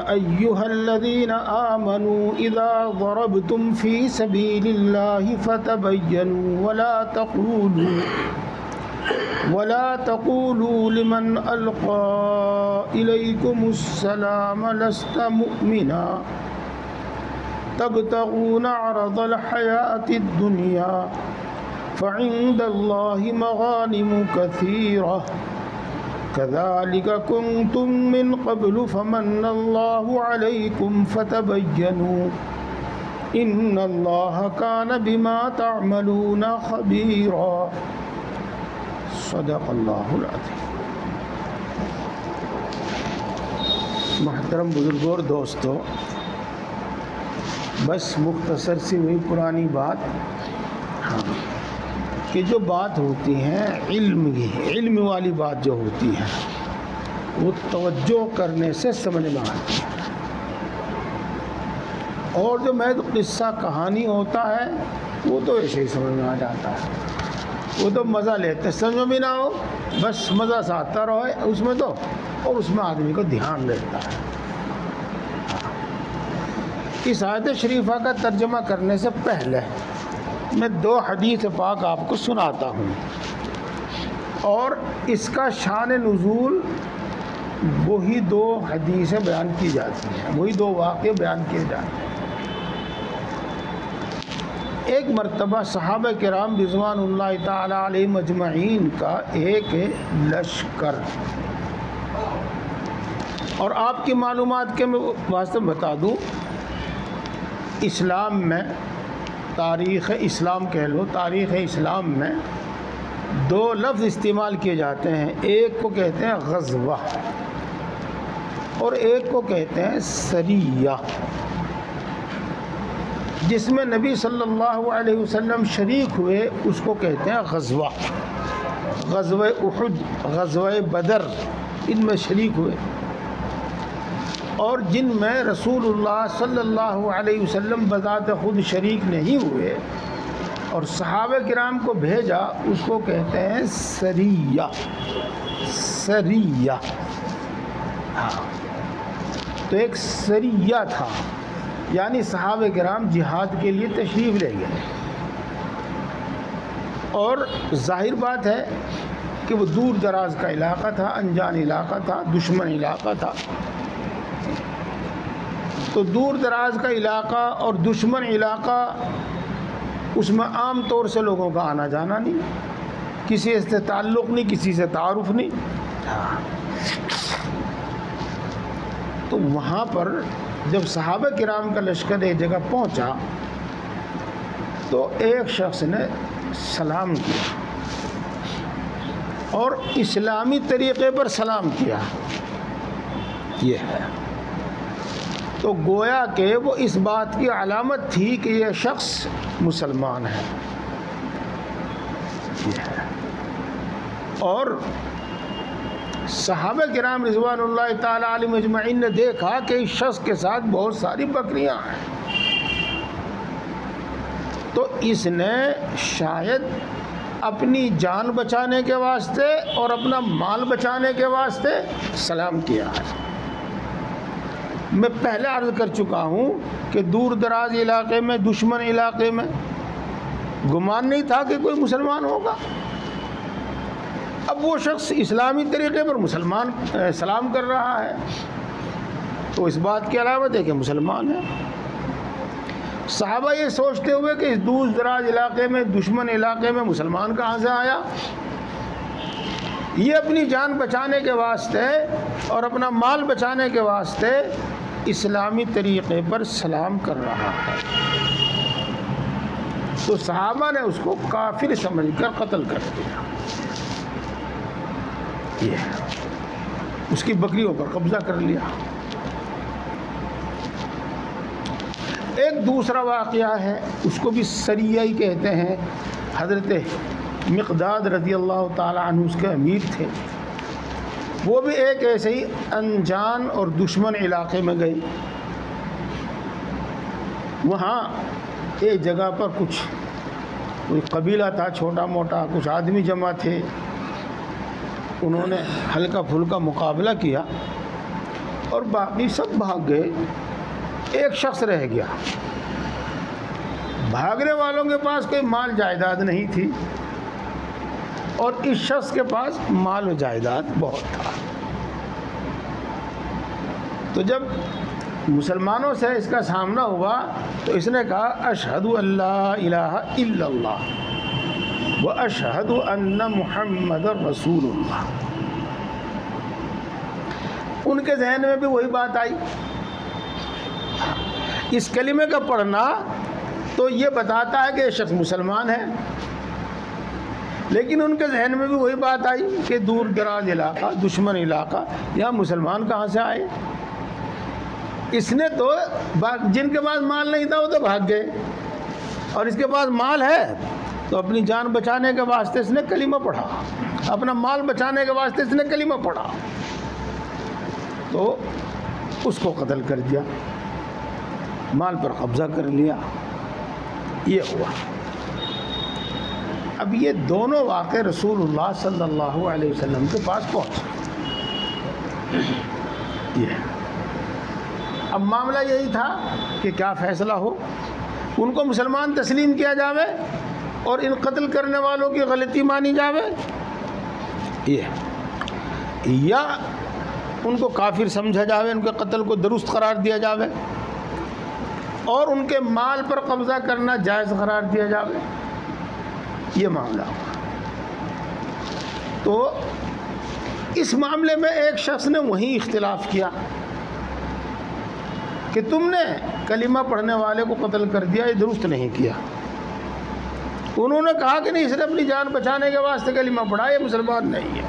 أيها الذين آمنوا إذا ضربتم في سبيل الله فتبينوا ولا تقولوا لمن ألقى إليكم السلام لست مؤمنا تبتغون عرض الحياة الدنيا فعند الله مغانم كثيرة كذلك كنتم من قبل فمن الله عليكم فتبينوا إن الله كان بما تعملون خبيرا صدق اللہ العظیم۔ محترم بزرگوں اور دوستو، بس مختصر سی ہوئی پرانی بات، کہ جو بات ہوتی ہیں علم والی بات جو ہوتی ہے وہ توجہ کرنے سے سمجھ میں آتی ہے، اور جو محض قصہ کہانی ہوتا ہے وہ تو ایسے ہی سمجھ میں آ جاتا ہے، وہ تو مزہ لیتے، سمجھ بھی نہ ہو بس مزہ سا آتا رہے اس میں تو، اور اس میں آدمی کو دھیان رہتا ہے۔ اس آیت شریفہ کا ترجمہ کرنے سے پہلے میں 2 حدیث پاک آپ کو سناتا ہوں، اور اس کا شان نزول وہی 2 حدیثیں بیان کی جاتی ہیں، وہی 2 واقعے بیان کیے جاتے ہیں۔ ایک مرتبہ صحابہ کرام رضوان اللہ تعالی علیہم اجمعین کا ایک لشکر، اور آپ کی معلومات کے واسطے بتا دوں، اسلام میں تاریخ اسلام کہہ لو، تاریخ اسلام میں 2 لفظ استعمال کیے جاتے ہیں، ایک کو کہتے ہیں غزوہ اور ایک کو کہتے ہیں سریہ۔ جس میں نبی صلی اللہ علیہ وسلم شریک ہوئے اس کو کہتے ہیں غزوہ، غزوہ احد، غزوہ بدر، ان میں شریک ہوئے، اور جن میں رسول اللہ صلی اللہ علیہ وسلم بذات خود شریک نہیں ہوئے اور صحابہ کرام کو بھیجا، اس کو کہتے ہیں سریہ۔ سریہ، ہاں، تو ایک سریہ تھا، یعنی صحابہ کرام جہاد کے لیے تشریف لے گئے، اور ظاہر بات ہے کہ وہ دور دراز کا علاقہ تھا، انجان علاقہ تھا، دشمن علاقہ تھا، تو دور دراز کا علاقہ اور دشمن علاقہ، اس میں عام طور سے لوگوں کا آنا جانا نہیں، کسی سے تعلق نہیں، کسی سے تعارف نہیں، تو وہاں پر جب صحابہ کرام کا لشکر ایک جگہ پہنچا تو ایک شخص نے سلام کیا، اور اسلامی طریقے پر سلام کیا، یہ ہے، تو گویا کہ وہ اس بات کی علامت تھی کہ یہ شخص مسلمان ہے، یہ ہے۔ اور صحابہ کرام رضوان اللہ تعالی علیہم اجمعین نے دیکھا کہ اس شخص کے ساتھ بہت ساری بکریاں ہیں، تو اس نے شاید اپنی جان بچانے کے واسطے اور اپنا مال بچانے کے واسطے سلام کیا ہے۔ میں پہلے عرض کر چکا ہوں کہ دور دراز علاقے میں، دشمن علاقے میں گمان نہیں تھا کہ کوئی مسلمان ہوگا، اب وہ شخص اسلامی طریقے پر مسلمان سلام کر رہا ہے، تو اس بات کی علامت ہے کہ مسلمان ہے۔ صحابہ یہ سوچتے ہوئے کہ اس دور دراز علاقے میں، دشمن علاقے میں مسلمان کہاں سے آیا، یہ اپنی جان بچانے کے واسطے اور اپنا مال بچانے کے واسطے اسلامی طریقے پر سلام کر رہا ہے، تو صحابہ نے اس کو کافر سمجھ کر قتل کر دیا، یہ اس کی بکریوں پر قبضہ کر لیا۔ ایک دوسرا واقعہ ہے، اس کو بھی سریہ ہی کہتے ہیں، حضرت مقداد رضی اللہ تعالی عنہ اس کے امیر تھے، وہ بھی ایک ایسے ہی انجان اور دشمن علاقے میں گئے، وہاں ایک جگہ پر کوئی قبیلہ تھا چھوٹا موٹا، کچھ آدمی جمع تھے، انہوں نے ہلکا پھلکا مقابلہ کیا اور باقی سب بھاگ گئے، ایک شخص رہ گیا۔ بھاگنے والوں کے پاس کوئی مال جائیداد نہیں تھی اور اس شخص کے پاس مال و جائیداد بہت تھا۔ تو جب مسلمانوں سے اس کا سامنا ہوا تو اس نے کہا اشہد ان لا الہ الا اللہ و اشہد ان محمد رسول اللہ۔ ان کے ذہن میں بھی وہی بات آئی۔ اس کلمے کا پڑھنا تو یہ بتاتا ہے کہ یہ شخص مسلمان ہے، لیکن ان کے ذہن میں بھی وہی بات آئی کہ دور دراز علاقہ، دشمن علاقہ، یہاں مسلمان کہاں سے آئے؟ اس نے تو جن کے پاس مال نہیں تھا وہ تو بھاگ گئے، اور اس کے پاس مال ہے تو اپنی جان بچانے کے واسطے اس نے کلمہ پڑھا، اپنا مال بچانے کے واسطے اس نے کلمہ پڑھا، تو اس کو قتل کر دیا، مال پر قبضہ کر لیا۔ یہ ہوا۔ اب یہ دونوں واقع رسول اللہ صلی اللہ علیہ وسلم کے پاس پہنچے۔ یہ اب معاملہ یہی تھا کہ کیا فیصلہ ہو، ان کو مسلمان تسلیم کیا جاوے اور ان قتل کرنے والوں کی غلطی مانی جاوے، یہ یا ان کو کافر سمجھا جاوے، ان کے قتل کو درست قرار دیا جاوے اور ان کے مال پر قبضہ کرنا جائز قرار دیا جاوے۔ یہ معاملہ ہوا۔ تو اس معاملے میں ایک شخص نے وہیں اختلاف کیا کہ تم نے کلمہ پڑھنے والے کو قتل کر دیا، یہ درست نہیں کیا۔ انہوں نے کہا کہ نہیں، اس نے اپنی جان بچانے کے واسطے کلمہ پڑھا، یہ مسلمان نہیں ہے۔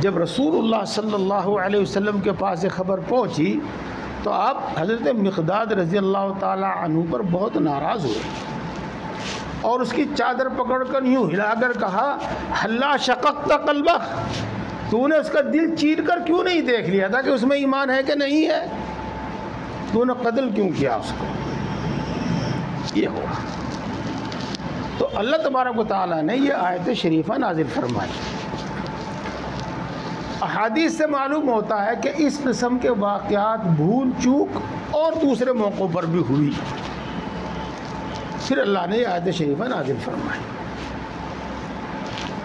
جب رسول اللہ صلی اللہ علیہ وسلم کے پاس یہ خبر پہنچی تو آپ حضرت مقداد رضی اللہ تعالی عنہ پر بہت ناراض ہوئے اور اس کی چادر پکڑ کر یوں ہلا کر کہا ہلا شققت قلبہ، تو نے اس کا دل چیر کر کیوں نہیں دیکھ لیا تھا کہ اس میں ایمان ہے کہ نہیں ہے؟ تو نے قتل کیوں کیا اس کو؟ یہ ہوا۔ تو اللہ تبارک و تعالیٰ نے یہ آیت شریفہ نازل فرمائی۔ احادیث سے معلوم ہوتا ہے کہ اس قسم کے واقعات بھول چوک اور دوسرے موقعوں پر بھی ہوئی، پھر اللہ نے یہ آیت شریفہ نازل فرمائی۔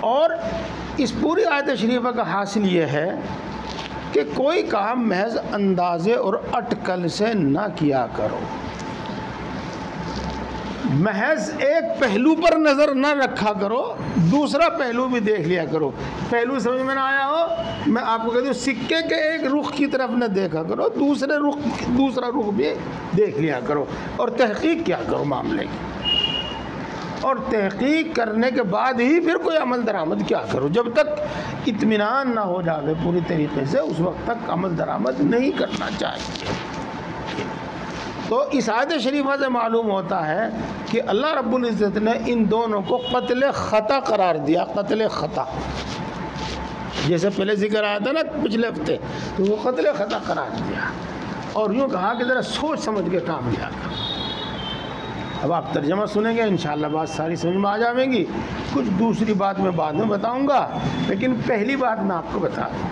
اور اس پوری آیت شریفہ کا حاصل یہ ہے کہ کوئی کام محض اندازے اور اٹکل سے نہ کیا کرو، محض ایک پہلو پر نظر نہ رکھا کرو، دوسرا پہلو بھی دیکھ لیا کرو۔ پہلو سمجھ میں نہ آیا ہو، میں آپ کو کہتا ہوں سکے کے ایک رخ کی طرف نہ دیکھا کرو، دوسرا رخ بھی دیکھ لیا کرو اور تحقیق کیا کرو معاملے کی، اور تحقیق کرنے کے بعد ہی پھر کوئی عمل درآمد کیا کرو۔ جب تک اطمینان نہ ہو جائے پوری طریقے سے اس وقت تک عمل درآمد نہیں کرنا چاہیے۔ تو اس آیت شریفہ سے معلوم ہوتا ہے کہ اللہ رب العزت نے ان دونوں کو قتل خطا قرار دیا، قتل خطا، جیسے پہلے ذکر آیا تھا نا پچھلے ہفتے، تو وہ قتل خطا قرار دیا اور یوں کہا کہ ذرا سوچ سمجھ کے کام لیا کر۔ اب آپ ترجمہ سنیں گے انشاءاللہ بات ساری سمجھ میں آ جائیں گی، کچھ دوسری بات میں بعد میں بتاؤں گا، لیکن پہلی بات میں آپ کو بتا دوں۔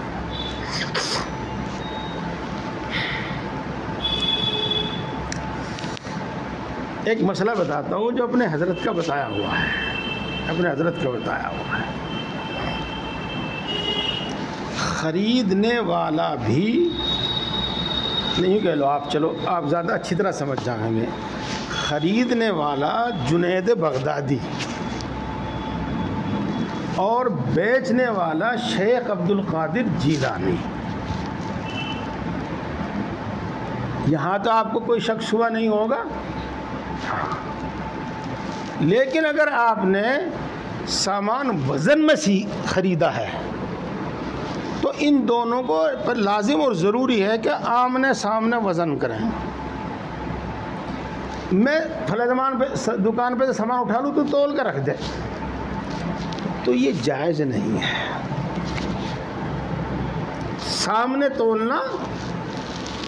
ایک مسئلہ بتاتا ہوں جو اپنے حضرت کا بتایا ہوا ہے، خریدنے والا بھی نہیں کہہ لو آپ، چلو آپ زیادہ اچھی طرح سمجھ جائیں گے۔ خریدنے والا جنید بغدادی اور بیچنے والا شیخ عبد القادر جیلانی، یہاں تو آپ کو کوئی شک شبہ نہیں ہوگا۔ لیکن اگر آپ نے سامان وزن میں خریدا ہے تو ان دونوں کو پر لازم اور ضروری ہے کہ آمنے سامنے وزن کریں۔ میں فلاں دکان پہ سامان اٹھا لوں تو تول کر رکھ دے، تو یہ جائز نہیں ہے۔ سامنے تولنا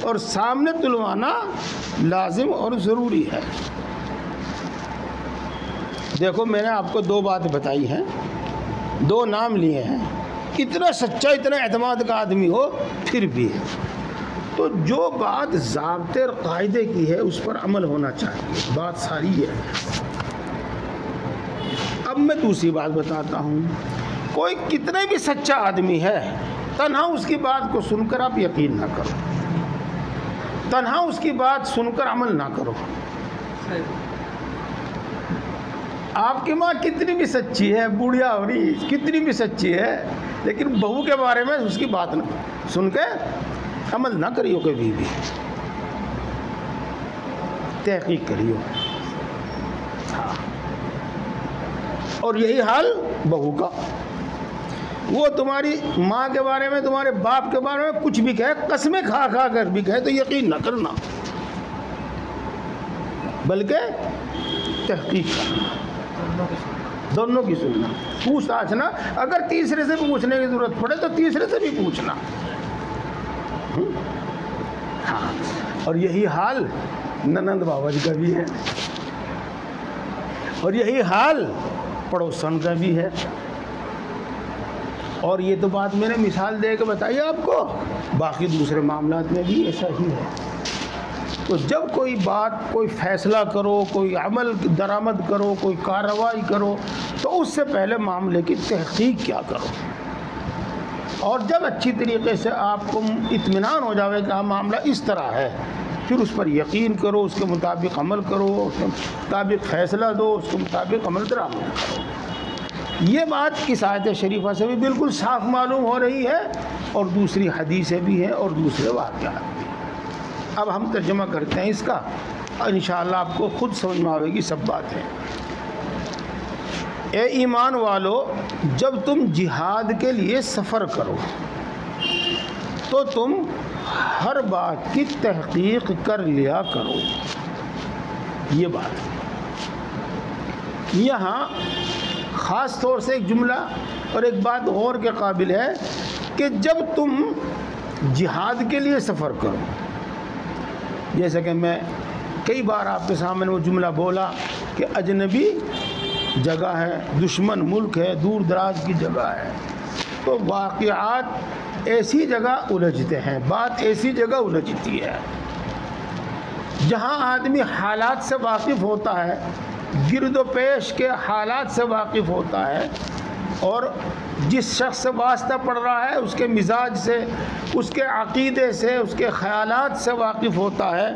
اور سامنے تلوانا لازم اور ضروری ہے۔ دیکھو میں نے آپ کو دو بات بتائی ہیں، دو نام لیے ہیں، اتنا سچا اتنا اعتماد کا آدمی ہو پھر بھی ہے. تو جو بات ضابطے اور قاعدے کی ہے اس پر عمل ہونا چاہیے. بات ساری یہ ہے. اب میں دوسری بات بتاتا ہوں. کوئی کتنے بھی سچا آدمی ہے، تنہا اس کی بات کو سن کر آپ یقین نہ کرو، تنہا اس کی بات سن کر عمل نہ کرو. آپ کی ماں کتنی بھی سچی ہے، بوڑھیا ہو رہی کتنی بھی سچی ہے، لیکن بہو کے بارے میں اس کی بات نہ سن کے عمل نہ کریو. کبھی بھی تحقیق کریو. ہاں. اور یہی حال بہو کا. وہ تمہاری ماں کے بارے میں، تمہارے باپ کے بارے میں کچھ بھی کہے، قسمیں کھا کھا کر بھی کہے، تو یقین نہ کرنا، بلکہ تحقیق کرنا، دونوں کی سننا، پوچھ تاچھنا. اگر تیسرے سے بھی پوچھنے کی ضرورت پڑے تو تیسرے سے بھی پوچھنا. ہاں. اور یہی حال ننند بابا جی کا بھی ہے، اور یہی حال پڑوسن کا بھی ہے. اور یہ تو بات میں نے مثال دے کے بتائی آپ کو، باقی دوسرے معاملات میں بھی ایسا ہی ہے. تو جب کوئی بات، کوئی فیصلہ کرو، کوئی عمل درآمد کرو، کوئی کارروائی کرو، تو اس سے پہلے معاملے کی تحقیق کیا کرو. اور جب اچھی طریقے سے آپ کو اطمینان ہو جاوے کہ ہاں معاملہ اس طرح ہے، پھر اس پر یقین کرو، اس کے مطابق عمل کرو، اس کے مطابق فیصلہ دو، اس کے مطابق عمل درآمد کرو. یہ بات اس آیت شریفہ سے بھی بالکل صاف معلوم ہو رہی ہے، اور دوسری حدیثیں بھی ہیں اور دوسرے واقعات بھی. اب ہم ترجمہ کرتے ہیں اس کا، انشاءاللہ آپ کو خود سمجھ میں آئے گی سب باتیں. اے ایمان والو، جب تم جہاد کے لیے سفر کرو تو تم ہر بات کی تحقیق کر لیا کرو. یہ بات یہاں خاص طور سے ایک جملہ اور ایک بات غور کے قابل ہے کہ جب تم جہاد کے لیے سفر کرو، جیسا کہ میں کئی بار آپ کے سامنے وہ جملہ بولا کہ اجنبی جگہ ہے، دشمن ملک ہے، دور دراز کی جگہ ہے، تو واقعات ایسی جگہ الجھتے ہیں، بات ایسی جگہ الجھتی ہے جہاں آدمی حالات سے واقف ہوتا ہے، گرد و پیش کے حالات سے واقف ہوتا ہے، اور جس شخص سے واسطہ پڑ رہا ہے اس کے مزاج سے، اس کے عقیدے سے، اس کے خیالات سے واقف ہوتا ہے،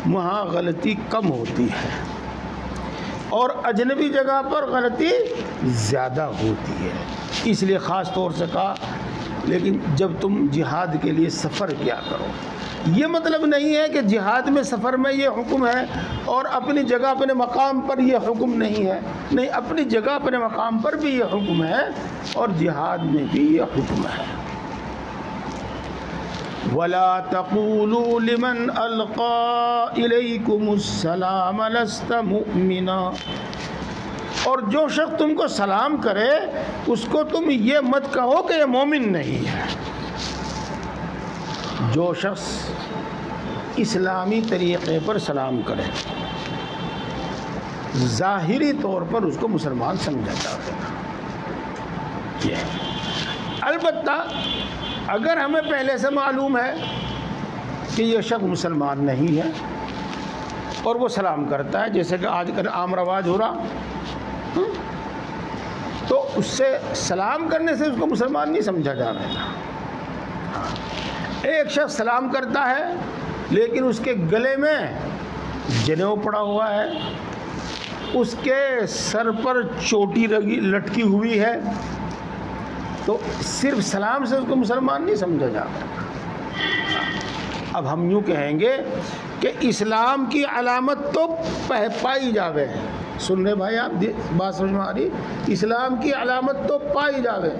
وہاں غلطی کم ہوتی ہے، اور اجنبی جگہ پر غلطی زیادہ ہوتی ہے. اس لیے خاص طور سے کہا لیکن جب تم جہاد کے لیے سفر کیا کرو. یہ مطلب نہیں ہے کہ جہاد میں سفر میں یہ حکم ہے اور اپنی جگہ اپنے مقام پر یہ حکم نہیں ہے. نہیں، اپنی جگہ اپنے مقام پر بھی یہ حکم ہے اور جہاد میں بھی یہ حکم ہے. وَلَا تَقُولُوا لِمَنْ أَلْقَى إِلَيْكُمُ السَّلَامَ لَسْتَ مُؤْمِنًا، اور جو شخص تم کو سلام کرے اس کو تم یہ مت کہو کہ یہ مومن نہیں ہے. جو شخص اسلامی طریقے پر سلام کرے ظاہری طور پر اس کو مسلمان سمجھا جاتا ہے. البتہ اگر ہمیں پہلے سے معلوم ہے کہ یہ شخص مسلمان نہیں ہے اور وہ سلام کرتا ہے، جیسے کہ آج کل عام رواج ہو رہا، تو اس سے سلام کرنے سے اس کو مسلمان نہیں سمجھا جا رہا. ایک شخص سلام کرتا ہے لیکن اس کے گلے میں جنیو پڑا ہوا ہے، اس کے سر پر چوٹی لٹکی ہوئی ہے، تو صرف سلام سے اس کو مسلمان نہیں سمجھا جاتا. اب ہم یوں کہیں گے کہ اسلام کی علامت تو پائی جاوے. سن رہے بھائی آپ؟ بات سمجھ میں آ رہی؟ اسلام کی علامت تو پائی جاوے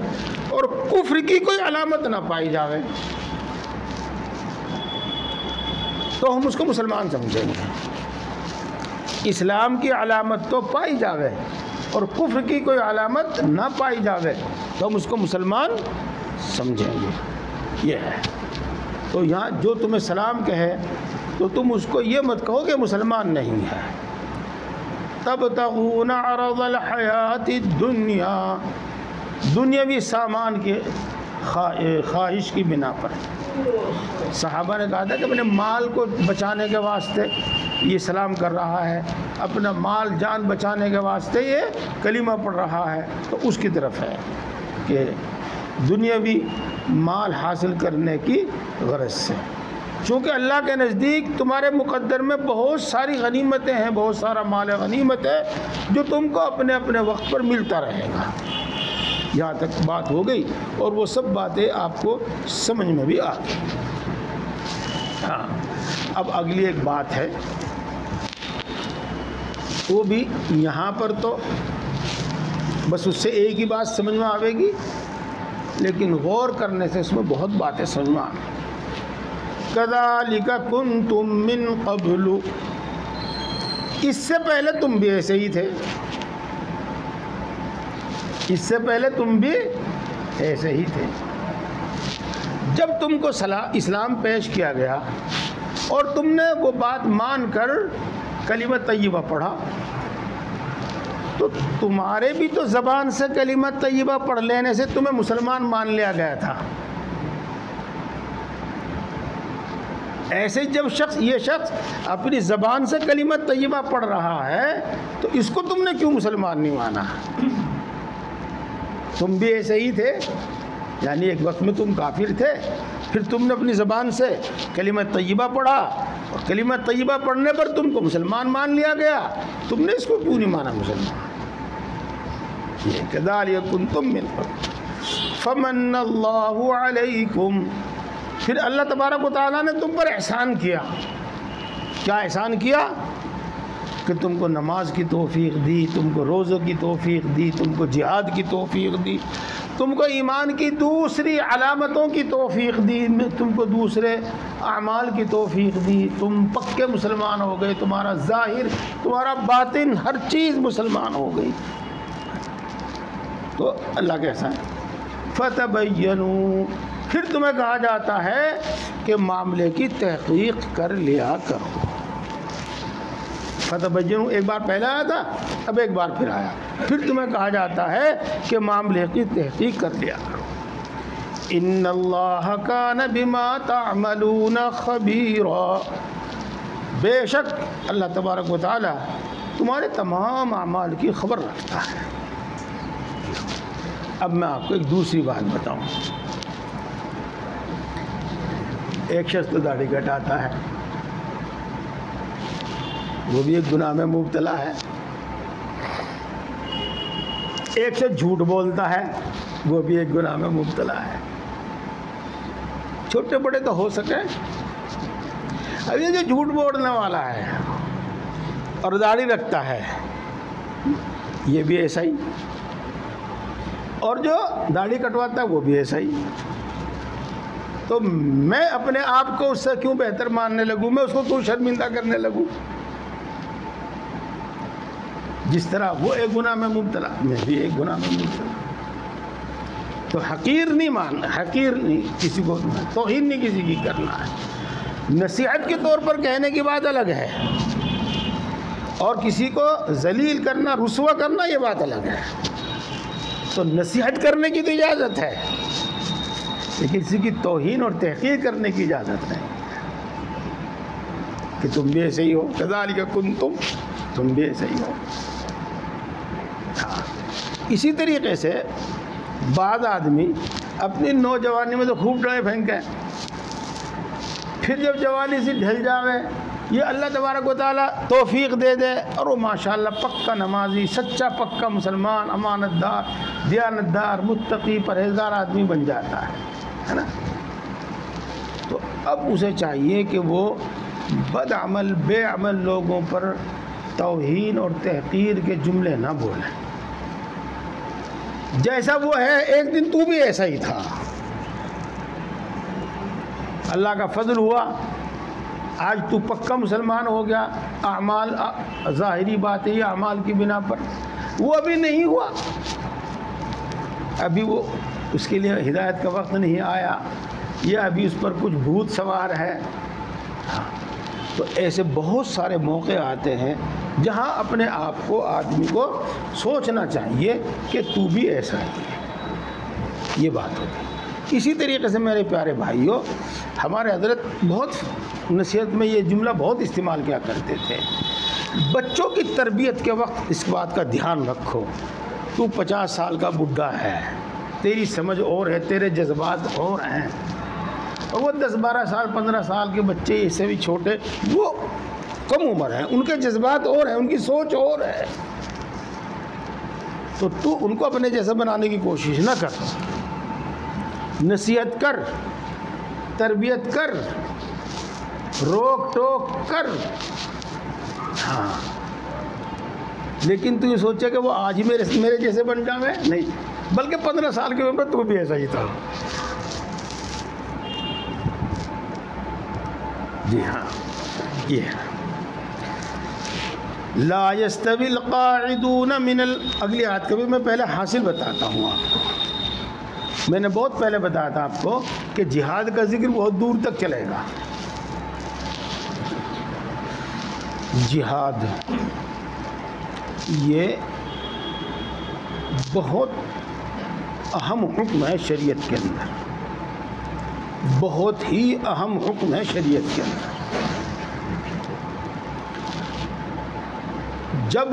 اور کفر کی کوئی علامت نہ پائی جاوے تو ہم اس کو مسلمان سمجھیں گے. اسلام کی علامت تو پائی جاوے اور کفر کی کوئی علامت نہ پائی جاوے تو ہم اس کو مسلمان سمجھیں گے. یہ ہے. تو یہاں جو تمہیں سلام کہے تو تم اس کو یہ مت کہو کہ مسلمان نہیں ہے. تبتغون عرض الحیات الدنیا، دنیاوی سامان کے خواہش کی بنا پر. صحابہ نے کہا تھا کہ اپنے مال کو بچانے کے واسطے یہ سلام کر رہا ہے، اپنا مال جان بچانے کے واسطے یہ کلمہ پڑھ رہا ہے. تو اس کی طرف ہے کہ دنیاوی مال حاصل کرنے کی غرض سے، چونکہ اللہ کے نزدیک تمہارے مقدر میں بہت ساری غنیمتیں ہیں، بہت سارا مال غنیمت ہے جو تم کو اپنے اپنے وقت پر ملتا رہے گا. یہاں تک بات ہو گئی اور وہ سب باتیں آپ کو سمجھ میں بھی آ گئی. ہاں، اب اگلی ایک بات ہے، وہ بھی یہاں پر تو بس اس سے ایک ہی بات سمجھ میں آئے گی، لیکن غور کرنے سے اس میں بہت باتیں سمجھ میں آئیں. كَذَلِكَ كُنْتُم مِّن قَبْلُ، اس سے پہلے تم بھی ایسے ہی تھے، اس سے پہلے تم بھی ایسے ہی تھے. جب تم کو اسلام پیش کیا گیا اور تم نے وہ بات مان کر کلمہ طیبہ پڑھا، تو تمہارے بھی تو زبان سے کلمہ طیبہ پڑھ لینے سے تمہیں مسلمان مان لیا گیا تھا. ایسے جب یہ شخص اپنی زبان سے کلمہ طیبہ پڑھ رہا ہے تو اس کو تم نے کیوں مسلمان نہیں مانا؟ تم بھی ایسے ہی تھے، یعنی ایک وقت میں تم کافر تھے، پھر تم نے اپنی زبان سے کلمہ طیبہ پڑھا اور کلمہ طیبہ پڑھنے پر تم کو مسلمان مان لیا گیا، تم نے اس کو کیوں نہیں مانا مسلمان؟ یہ كَذَلِكَ كُنْتُم مِّن قَبْلُ فَمَنَّ اللَّهُ عَلَيْكُمْ، پھر اللہ تبارک و تعالیٰ نے تم پر احسان کیا. کیا احسان کیا؟ کہ تم کو نماز کی توفیق دی، تم کو روزوں کی توفیق دی، تم کو جہاد کی توفیق دی، تم کو ایمان کی دوسری علامتوں کی توفیق دی، تم کو دوسرے اعمال کی توفیق دی، تم پکے مسلمان ہو گئے، تمہارا ظاہر تمہارا باطن ہر چیز مسلمان ہو گئی. تو اللہ کا احسان. فَتَبَيَّنُوا، پھر تمہیں کہا جاتا ہے کہ معاملے کی تحقیق کر لیا کرو. فتبینوا ایک بار پہلے آیا تھا، اب ایک بار پھر آیا، پھر تمہیں کہا جاتا ہے کہ معاملے کی تحقیق کر لیا کرو. ان اللہ کان بما تعملون خبیرا، بے شک اللہ تبارک و تعالی تمہارے تمام اعمال کی خبر رکھتا ہے. اب میں آپ کو ایک دوسری بات بتاؤں. ایک شخص تو داڑھی کٹاتا ہے، وہ بھی ایک گناہ میں مبتلا ہے. ایک شخص جھوٹ بولتا ہے، وہ بھی ایک گناہ میں مبتلا ہے. چھوٹے بڑے تو ہو سکے. اب یہ جو جھوٹ بولنے والا ہے اور داڑھی رکھتا ہے یہ بھی ایسا ہی، اور جو داڑھی کٹواتا ہے وہ بھی ایسا ہی. تو میں اپنے آپ کو اس سے کیوں بہتر ماننے لگوں؟ میں اس کو کیوں شرمندہ کرنے لگوں؟ جس طرح وہ ایک گناہ میں مبتلا، میں بھی ایک گناہ میں مبتلا. تو حقیر نہیں کسی کو، توہین نہیں کسی کی کرنا ہے. نصیحت کے طور پر کہنے کی بات الگ ہے، اور کسی کو ذلیل کرنا، رسوا کرنا، یہ بات الگ ہے. تو نصیحت کرنے کی تو اجازت ہے، لیکن کسی کی توہین اور تحقیر کرنے کی اجازت نہیں کہ تم بھی ایسے ہی ہو. کذالک کنتم، تم بھی ایسے ہی ہو. اسی طریقے سے بعض آدمی اپنی نوجوانی میں تو خوب ڈرے پھینکیں، پھر جب جوانی سے ڈھل جاوے، یہ اللہ تبارک و تعالیٰ توفیق دے دے اور وہ ماشاءاللہ پکا نمازی، سچا پکا مسلمان، امانت دار، دیانت دار، متقی، پرہیزگار آدمی بن جاتا ہے نا. تو اب اسے چاہیے کہ وہ بد عمل، بے عمل لوگوں پر توہین اور تحقیر کے جملے نہ بولیں. جیسا وہ ہے ایک دن تو بھی ایسا ہی تھا. اللہ کا فضل ہوا، آج تو پکا مسلمان ہو گیا. اعمال، ظاہری بات ہے اعمال کی بنا پر. وہ ابھی نہیں ہوا، ابھی وہ اس کے لیے ہدایت کا وقت نہیں آیا، یا ابھی اس پر کچھ بھوت سوار ہے. تو ایسے بہت سارے موقع آتے ہیں جہاں اپنے آپ کو آدمی کو سوچنا چاہیے کہ تو بھی ایسا ہے. یہ بات ہوگی. اسی طریقے سے میرے پیارے بھائیوں، ہمارے حضرت بہت نصیحت میں یہ جملہ بہت استعمال کیا کرتے تھے، بچوں کی تربیت کے وقت اس بات کا دھیان رکھو، تو 50 سال کا بڈھا ہے، تیری سمجھ اور ہے، تیرے جذبات اور ہیں، اور وہ 10-12 سال 15 سال کے بچے اس سے بھی چھوٹے، وہ کم عمر ہیں، ان کے جذبات اور ہیں، ان کی سوچ اور ہے، تو ان کو اپنے جیسا بنانے کی کوشش نہ کر، نصیحت کر، تربیت کر، روک ٹوک کر، ہاں، لیکن تو یہ سوچے کہ وہ آج ہی میرے جیسے بن جاوے، نہیں، بلکہ 15 سال کے عمر تو بھی ایسا ہی تھا۔ جی ہاں، یہ ہے لا يستوي القاعدون من اگلی آیت کا بھی میں پہلے حاصل بتاتا ہوں آپ کو۔ میں نے بہت پہلے بتایا تھا آپ کو کہ جہاد کا ذکر بہت دور تک چلے گا۔ جہاد یہ بہت اہم حکم ہے شریعت کے اندر، بہت ہی اہم حکم ہے شریعت کے اندر۔ جب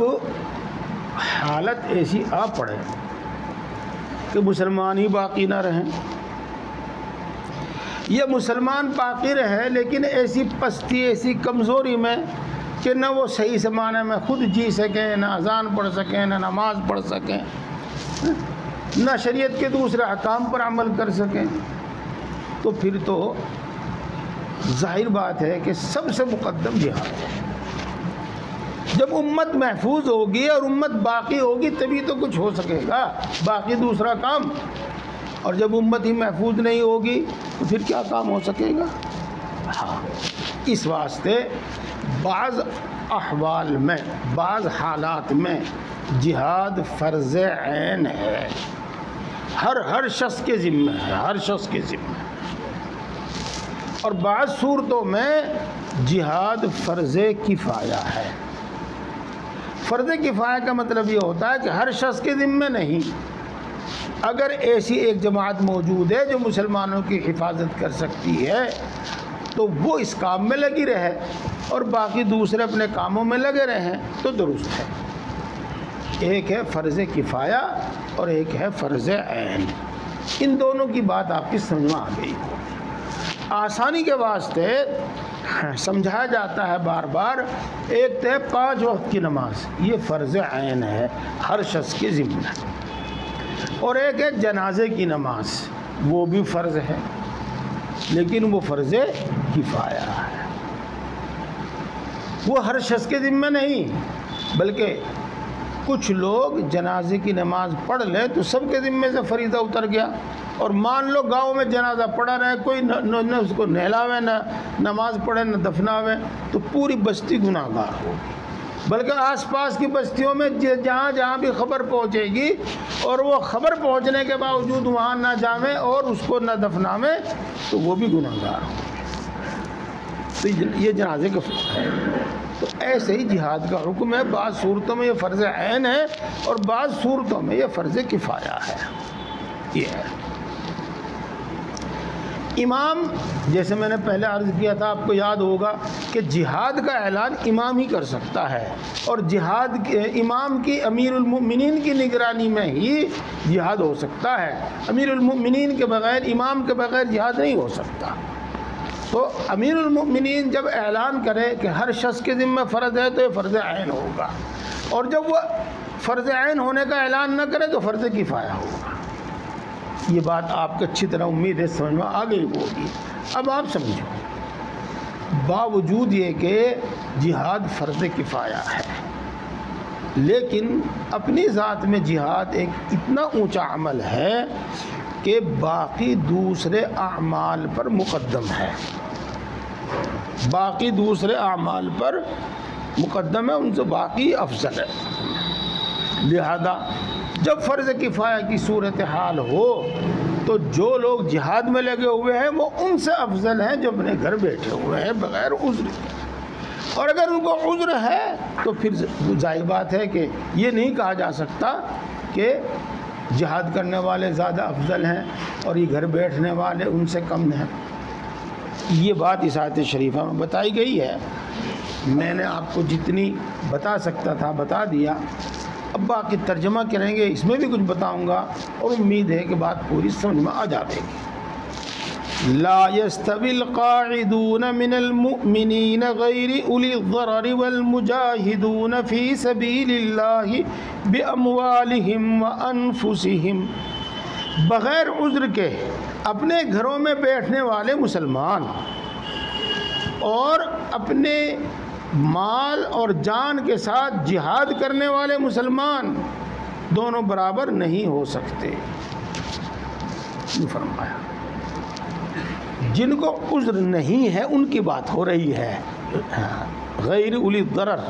حالت ایسی آ پڑے کہ مسلمان ہی باقی نہ رہیں، یہ مسلمان باقی رہے لیکن ایسی پستی، ایسی کمزوری میں کہ نہ وہ صحیح سے معنی میں خود جی سکیں، نہ اذان پڑھ سکیں، نہ نماز پڑھ سکیں، نہ شریعت کے دوسرے احکام پر عمل کر سکیں، تو پھر تو ظاہر بات ہے کہ سب سے مقدم جہاد ہے۔ جب امت محفوظ ہوگی اور امت باقی ہوگی تبھی تو کچھ ہو سکے گا، باقی دوسرا کام، اور جب امت ہی محفوظ نہیں ہوگی تو پھر کیا کام ہو سکے گا؟ ہاں، اس واسطے بعض احوال میں، بعض حالات میں جہاد فرض عین ہے، ہر شخص کے ذمہ ہے، ہر شخص کے ذمہ ہے، اور بعض صورتوں میں جہاد فرض کفایہ ہے۔ فرض کفایہ کا مطلب یہ ہوتا ہے کہ ہر شخص کے ذمہ نہیں، اگر ایسی ایک جماعت موجود ہے جو مسلمانوں کی حفاظت کر سکتی ہے تو وہ اس کام میں لگی رہے اور باقی دوسرے اپنے کاموں میں لگے رہیں تو درست ہے۔ ایک ہے فرض کفایہ اور ایک ہے فرض عین، ان دونوں کی بات آپ کی سمجھ میں آ گئی ہو۔ آسانی کے واسطے سمجھایا جاتا ہے بار بار، ایک تو ہے 5 وقت کی نماز، یہ فرض عین ہے، ہر شخص کے ذمہ ہے، اور ایک ہے جنازے کی نماز، وہ بھی فرض ہے لیکن وہ فرض کفایہ ہے، وہ ہر شخص کے ذمہ نہیں، بلکہ کچھ لوگ جنازے کی نماز پڑھ لیں تو سب کے ذمے سے فریضہ اتر گیا، اور مان لو گاؤں میں جنازہ پڑا رہے، کوئی نہ اس کو نہلاوے، نہ نماز پڑھے، نہ دفناوے، تو پوری بستی گناہ گار ہوگی، بلکہ آس پاس کی بستیوں میں جہاں جہاں بھی خبر پہنچے گی اور وہ خبر پہنچنے کے باوجود وہاں نہ جاویں اور اس کو نہ دفناویں تو وہ بھی گناہ گار ہوگی۔ تو یہ جنازے کا فرض ہے۔ تو ایسے ہی جہاد کا حکم ہے، بعض صورتوں میں یہ فرض عین ہے اور بعض صورتوں میں یہ فرض کفایہ ہے۔ یہ ہے امام، جیسے میں نے پہلے عرض کیا تھا، آپ کو یاد ہوگا کہ جہاد کا اعلان امام ہی کر سکتا ہے، اور جہاد کے امام کی، امیر المؤمنین کی نگرانی میں ہی جہاد ہو سکتا ہے، امیر المؤمنین کے بغیر، امام کے بغیر جہاد نہیں ہو سکتا۔ تو امیر المؤمنین جب اعلان کرے کہ ہر شخص کے ذمہ فرض ہے تو یہ فرض عین ہوگا، اور جب وہ فرض عین ہونے کا اعلان نہ کرے تو فرض کفایہ ہوگا۔ یہ بات آپ کو اچھی طرح امید ہے سمجھ میں آ گئی ہوگی۔ اب آپ سمجھو، باوجود یہ کہ جہاد فرض کفایہ ہے لیکن اپنی ذات میں جہاد ایک اتنا اونچا عمل ہے کہ باقی دوسرے اعمال پر مقدم ہے، باقی دوسرے اعمال پر مقدم ہے، ان سے باقی افضل ہے۔ لہذا جب فرض کفایہ کی صورتحال ہو تو جو لوگ جہاد میں لگے ہوئے ہیں وہ ان سے افضل ہیں جو اپنے گھر بیٹھے ہوئے ہیں بغیر عذر کے، اور اگر ان کو عذر ہے تو پھر ظاہر بات ہے کہ یہ نہیں کہا جا سکتا کہ جہاد کرنے والے زیادہ افضل ہیں اور یہ گھر بیٹھنے والے ان سے کم ہیں. یہ بات اس آیت شریفہ میں بتائی گئی ہے. میں نے آپ کو جتنی بتا سکتا تھا بتا دیا. اب باقی ترجمہ کریں گے، اس میں بھی کچھ بتاؤں گا اور امید ہے کہ بات پوری سمجھ میں آ جائے گی. لا يستوي القاعدون من المؤمنين غير أولي الضرر والمجاهدون في سبيل الله بأموالهم وأنفسهم. بغیر عذر کے اپنے گھروں میں بیٹھنے والے مسلمان اور اپنے مال اور جان کے ساتھ جہاد کرنے والے مسلمان دونوں برابر نہیں ہو سکتے. یہ فرمایا جن کو عذر نہیں ہے ان کی بات ہو رہی ہے. غیر اولی الضرر،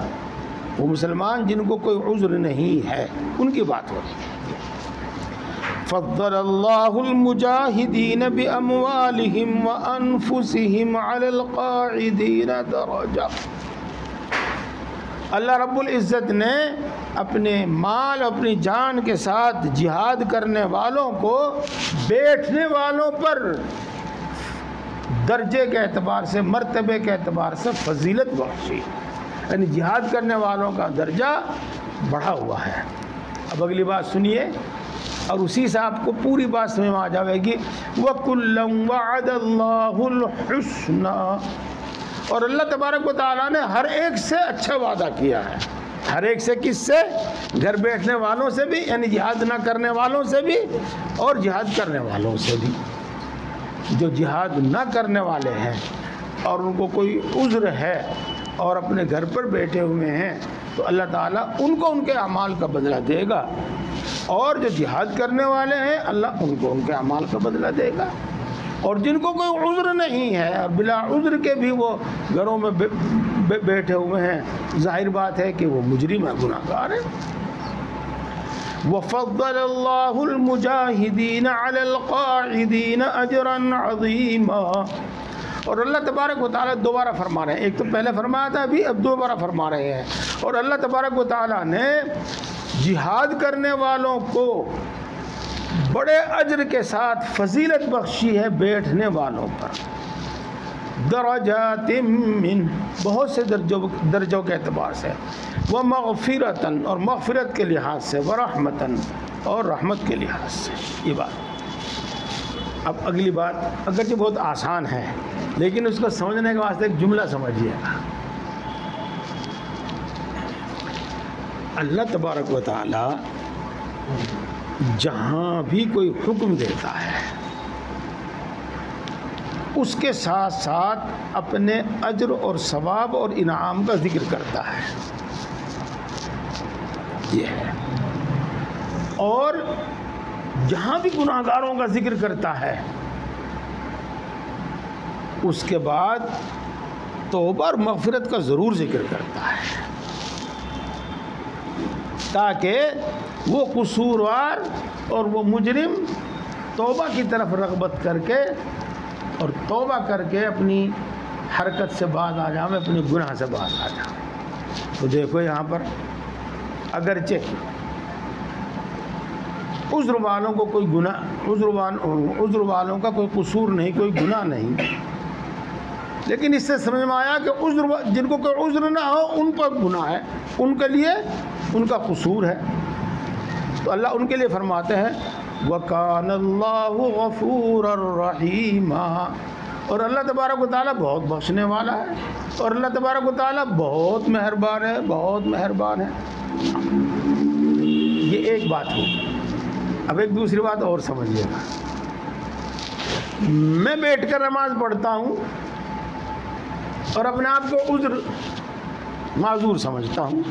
وہ مسلمان جن کو کوئی عذر نہیں ہے ان کی بات ہو رہی ہے. فضل اللہ المجاہدین باموالہم وانفسہم علی القاعدین درجہ. اللہ رب العزت نے اپنے مال اپنی جان کے ساتھ جہاد کرنے والوں کو بیٹھنے والوں پر درجے کے اعتبار سے، مرتبے کے اعتبار سے فضیلت بخشی، یعنی جہاد کرنے والوں کا درجہ بڑھا ہوا ہے. اب اگلی بات سنیے اور اسی سے آپ کو پوری بات سمجھ میں آ جائے گی. وَكُلًّا وَعَدَ اللَّهُ الْحُسْنَى، اور اللہ تبارک و تعالیٰ نے ہر ایک سے اچھا وعدہ کیا ہے. ہر ایک سے، کس سے؟ گھر بیٹھنے والوں سے بھی، یعنی جہاد نہ کرنے والوں سے بھی اور جہاد کرنے والوں سے بھی. جو جہاد نہ کرنے والے ہیں اور ان کو کوئی عذر ہے اور اپنے گھر پر بیٹھے ہوئے ہیں تو اللہ تعالیٰ ان کو ان کے اعمال کا بدلہ دے گا، اور جو جہاد کرنے والے ہیں اللہ ان کو ان کے اعمال کا بدلہ دے گا. اور جن کو کوئی عذر نہیں ہے اور بلا عذر کے بھی وہ گھروں میں بیٹھے ہوئے ہیں، ظاہر بات ہے کہ وہ مجرم ہیں، گناہ گار ہیں. وَفَضَّلَ اللَّهُ الْمُجَاهِدِينَ عَلَى الْقَاعِدِينَ أَجْرًا عَظِيمًا. اور اللہ تبارک و تعالیٰ دوبارہ فرما رہے ہیں، ایک تو پہلے فرمایا تھا ابھی، اب دوبارہ فرما رہے ہیں. اور اللہ تبارک و تعالیٰ نے جہاد کرنے والوں کو بڑے اجر کے ساتھ فضیلت بخشی ہے بیٹھنے والوں پر. درجات من، بہت سے درجوں کے اعتبار سے، ومغفرتاً، اور مغفرت کے لحاظ سے، ورحمتاً، اور رحمت کے لحاظ سے. یہ بات. اب اگلی بات اگرچہ بہت آسان ہے لیکن اس کو سمجھنے کے واسطے ایک جملہ سمجھیے گا. اللہ تبارک و تعالی جہاں بھی کوئی حکم دیتا ہے اس کے ساتھ ساتھ اپنے اجر اور ثواب اور انعام کا ذکر کرتا ہے. یہ ہے. اور جہاں بھی گناہ گاروں کا ذکر کرتا ہے اس کے بعد توبہ اور مغفرت کا ضرور ذکر کرتا ہے، تاکہ وہ قصوروار اور وہ مجرم توبہ کی طرف رغبت کر کے اور توبہ کر کے اپنی حرکت سے باز آ جائیں، اپنے گناہ سے باز آ جائیں. تو دیکھو یہاں پر اگرچہ عذر والوں کو کوئی گناہ، عذر والوں کا کوئی قصور نہیں، کوئی گناہ نہیں، لیکن اس سے سمجھ میں آیا کہ عذر، جن کو کوئی عذر نہ ہو ان پر گناہ ہے، ان کے لیے ان کا قصور ہے. تو اللہ ان کے لیے فرماتے ہیں وَكَانَ اللَّهُ غَفُورًا رَحِيمًا. اور اللہ تبارک و تعالیٰ بہت بخشنے والا ہے اور اللہ تبارک و تعالیٰ بہت مہربان ہے، بہت مہربان ہے. یہ ایک بات ہوگی. اب ایک دوسری بات اور سمجھیے گا. میں بیٹھ کر نماز پڑھتا ہوں اور اپنے آپ کو عذر معذور سمجھتا ہوں،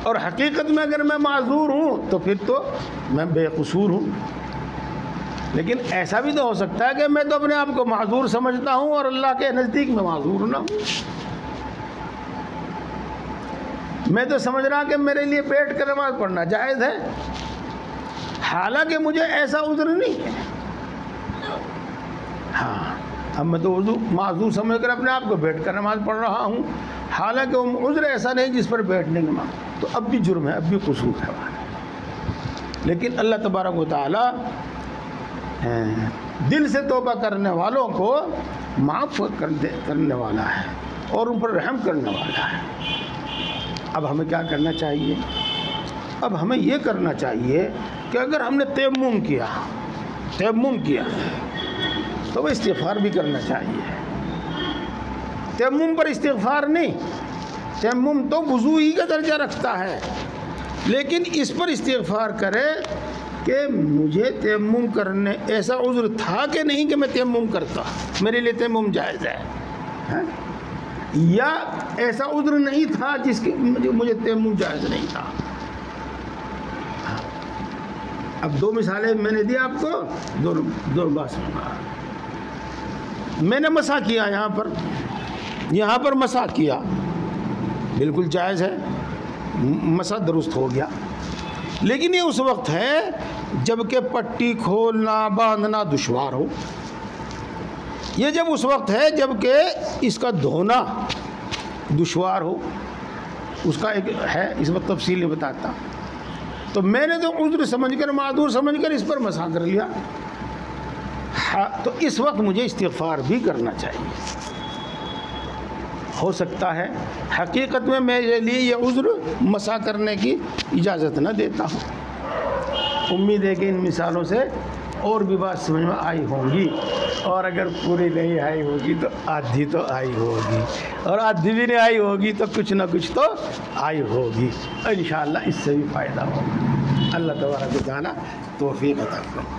اور حقیقت میں اگر میں معذور ہوں تو پھر تو میں بے قصور ہوں. لیکن ایسا بھی تو ہو سکتا ہے کہ میں تو اپنے آپ کو معذور سمجھتا ہوں اور اللہ کے نزدیک میں معذور نہ ہوں. میں تو سمجھ رہا کہ میرے لیے بیٹھ کر نماز پڑھنا جائز ہے، حالانکہ مجھے ایسا عذر نہیں ہے. ہاں، اب میں تو معذور سمجھ کر اپنے آپ کو بیٹھ کر نماز پڑھ رہا ہوں، حالانکہ وہ عذر ایسا نہیں جس پر بیٹھنے کی نماز. تو اب بھی جرم ہے، اب بھی قصور ہے. لیکن اللہ تبارک و تعالی دل سے توبہ کرنے والوں کو معاف کرنے والا ہے اور ان پر رحم کرنے والا ہے۔ اب ہمیں کیا کرنا چاہیے؟ اب ہمیں یہ کرنا چاہیے کہ اگر ہم نے تیمم کیا تو وہ استغفار بھی کرنا چاہیے۔ تیمم پر استغفار نہیں، تیمم تو وضو ہی کا درجہ رکھتا ہے، لیکن اس پر استغفار کرے کہ مجھے تیمم کرنے ایسا عذر تھا کہ نہیں کہ میں تیمم کرتا، میرے لیے تیمم جائز ہے، یا ایسا عذر نہیں تھا جس کے مجھے تیمم جائز نہیں تھا۔ اب دو مثالیں میں نے دی آپ کو، دو بات سننا۔ میں نے مسح کیا، یہاں پر مسح کیا، بالکل جائز ہے، مسح درست ہو گیا، لیکن یہ اس وقت ہے جب کہ پٹی کھولنا باندھنا دشوار ہو، یہ جب اس وقت ہے جب کہ اس کا دھونا دشوار ہو، اس کا ایک ہے، اس وقت تفصیل نہیں بتاتا۔ تو میں نے تو عذر سمجھ کر، معذور سمجھ کر اس پر مسح کر لیا، تو اس وقت مجھے استغفار بھی کرنا چاہیے۔ ہو سکتا ہے حقیقت میں میرے لیے یہ عذر مسح کرنے کی اجازت نہ دیتا ہوں۔ امید ہے کہ ان مثالوں سے اور بھی بات سمجھ میں آئی ہوں گی، اور اگر پوری نہیں آئی ہوگی تو آدھی تو آئی ہوگی، اور آدھی بھی نہیں آئی ہوگی تو کچھ نہ کچھ تو آئی ہوگی، انشاءاللہ اس سے بھی فائدہ ہوگا۔ اللہ تبارک و تعالی توفیق عطا فرمائے۔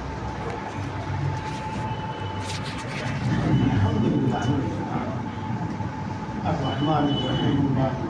الرحمن الرحیم